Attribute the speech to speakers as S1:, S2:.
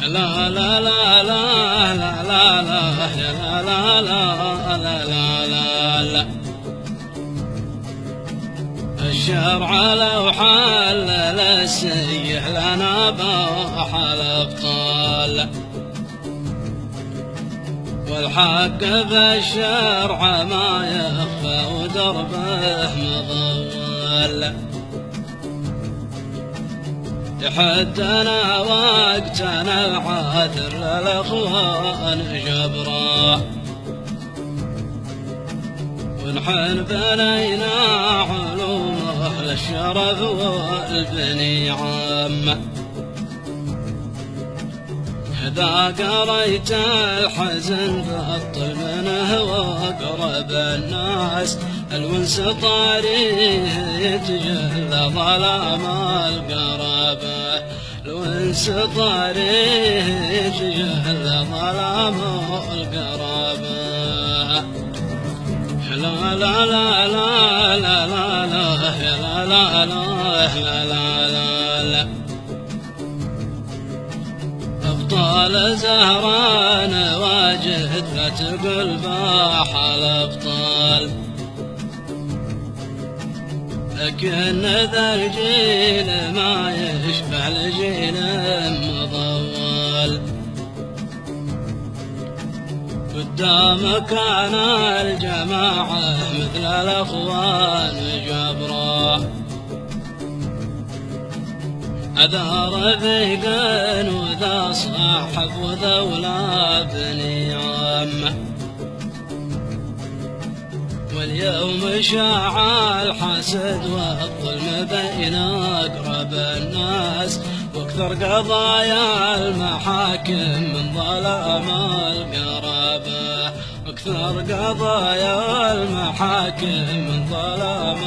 S1: لا لا لا لا لا لا لا لا لا لا لا لا لا. الشرع لو حلل السيح لنا باح الابطال، والحق بالشرع ما يخفى ودربه مضل. يحدنا وقتنا العاثر للأخوان جبرا، ونحن بنينا علومه للشرف والبني عامه. إذا قريت الحزن بطل منه واقرب الناس، الونس طاريه يتجلى ظلام القرابة، الونس طاريه يتجلى ظلام القرابة. لا لا لا لا لا لا لا لا لا لا لا. أبطال زهران واجهت لا تقول باح الأبطال، لكن ذا الجيل ما يشبه الجيل مضول. قدام كان الجماعة مثل الأخوان جبرا، أذا رفيق وذا صاحب وذا ولا بني عامه. واليوم شاع الحسد والظلم بين أقرب الناس، واكثر قضايا المحاكم من ظلام القرابة، واكثر قضايا المحاكم من ظلام